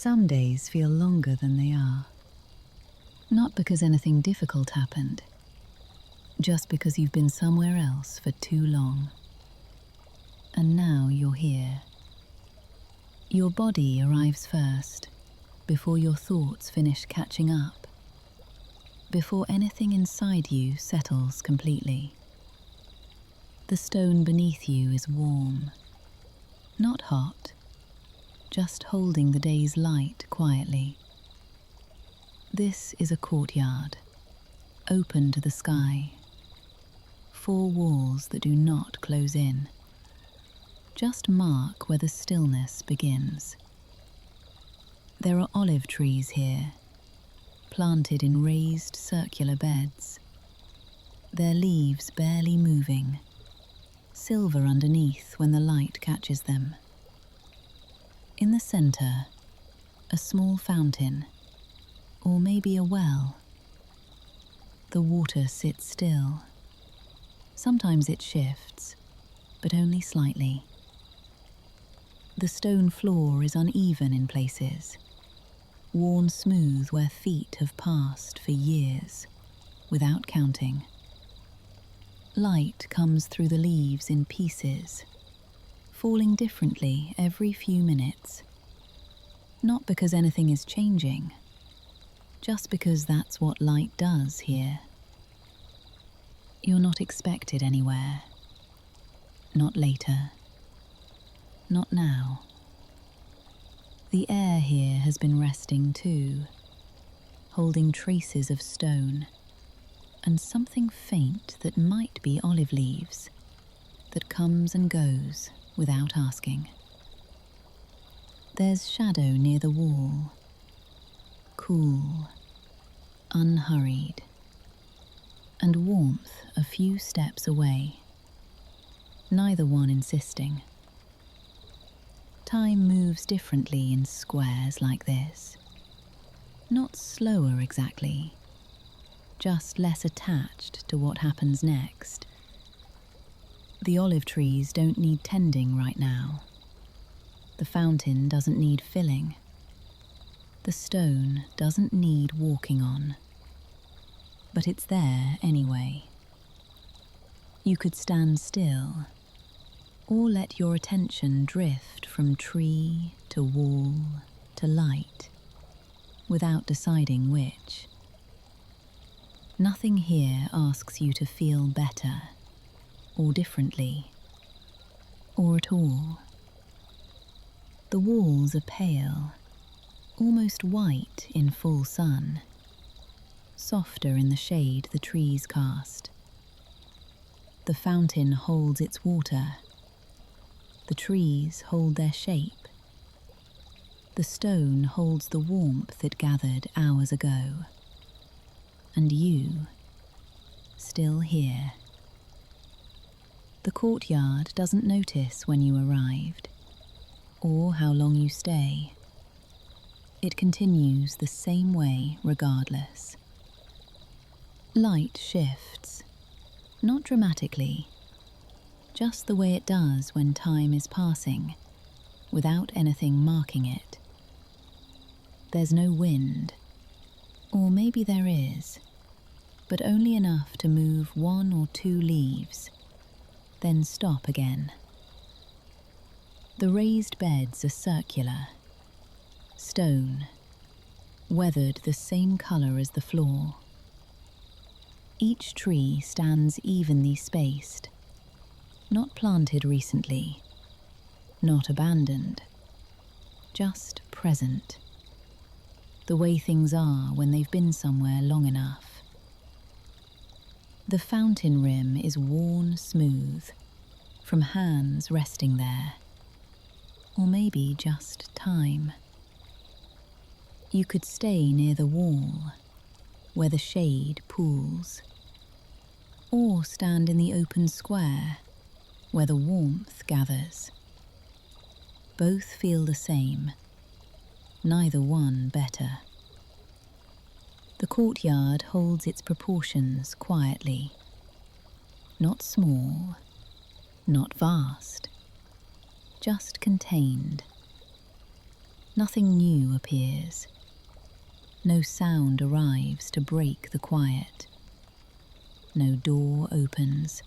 Some days feel longer than they are. Not because anything difficult happened, just because you've been somewhere else for too long. And now you're here. Your body arrives first, before your thoughts finish catching up, before anything inside you settles completely. The stone beneath you is warm, not hot, just holding the day's light quietly. This is a courtyard, open to the sky. 4 walls that do not close in, just mark where the stillness begins. There are olive trees here, planted in raised circular beds, their leaves barely moving, silver underneath when the light catches them. In the center, a small fountain, or maybe a well. The water sits still. Sometimes it shifts, but only slightly. The stone floor is uneven in places, worn smooth where feet have passed for years, without counting. Light comes through the leaves in pieces, falling differently every few minutes. Not because anything is changing, just because that's what light does here. You're not expected anywhere. Not later. Not now. The air here has been resting too, holding traces of stone, and something faint that might be olive leaves, that comes and goes without asking. There's shadow near the wall, cool, unhurried, and warmth a few steps away, neither one insisting. Time moves differently in squares like this. Not slower exactly, just less attached to what happens next. The olive trees don't need tending right now. The fountain doesn't need filling. The stone doesn't need walking on. But it's there anyway. You could stand still, or let your attention drift from tree to wall to light, without deciding which. Nothing here asks you to feel better, or differently, or at all. The walls are pale, almost white in full sun, softer in the shade the trees cast. The fountain holds its water. The trees hold their shape. The stone holds the warmth it gathered hours ago. And you, still here. The courtyard doesn't notice when you arrived, or how long you stay. It continues the same way regardless. Light shifts, not dramatically, just the way it does when time is passing, without anything marking it. There's no wind, or maybe there is, but only enough to move 1 or 2 leaves, then stop again. The raised beds are circular, stone, weathered the same color as the floor. Each tree stands evenly spaced, not planted recently, not abandoned, just present. The way things are when they've been somewhere long enough. The fountain rim is worn smooth, from hands resting there, or maybe just time. You could stay near the wall, where the shade pools, or stand in the open square, where the warmth gathers. Both feel the same, neither one better. The courtyard holds its proportions quietly, not small, not vast, just contained. Nothing new appears. No sound arrives to break the quiet. No door opens.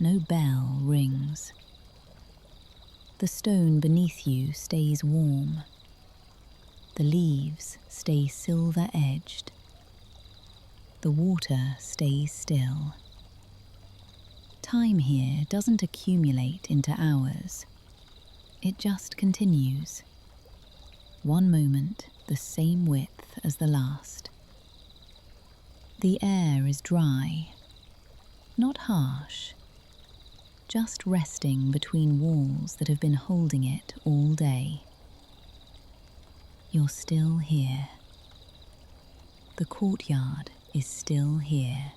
No bell rings. The stone beneath you stays warm. The leaves stay silver-edged. The water stays still. Time here doesn't accumulate into hours. It just continues. One moment the same width as the last. The air is dry, not harsh, just resting between walls that have been holding it all day. You're still here. The courtyard is still here.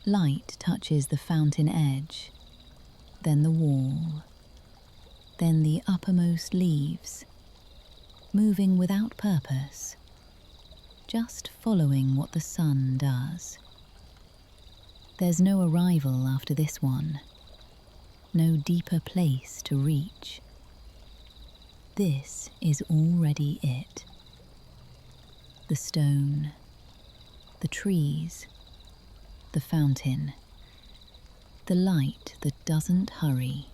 Light touches the fountain edge, then the wall, then the uppermost leaves, moving without purpose, just following what the sun does. There's no arrival after this one, no deeper place to reach. This is already it. The stone, the trees, the fountain, the light that doesn't hurry,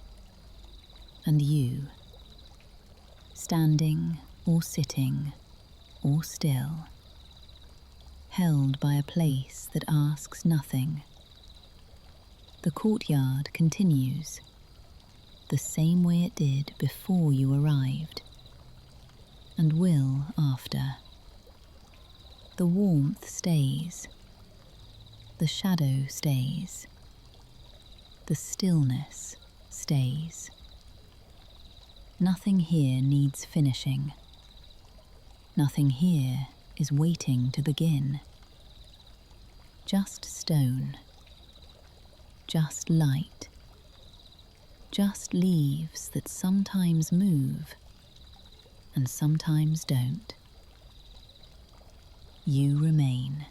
and you, standing or sitting or still, held by a place that asks nothing. The courtyard continues, the same way it did before you arrived, and will after. The warmth stays. The shadow stays. The stillness stays. Nothing here needs finishing. Nothing here is waiting to begin. Just stone. Just light. Just leaves that sometimes move and sometimes don't. You remain.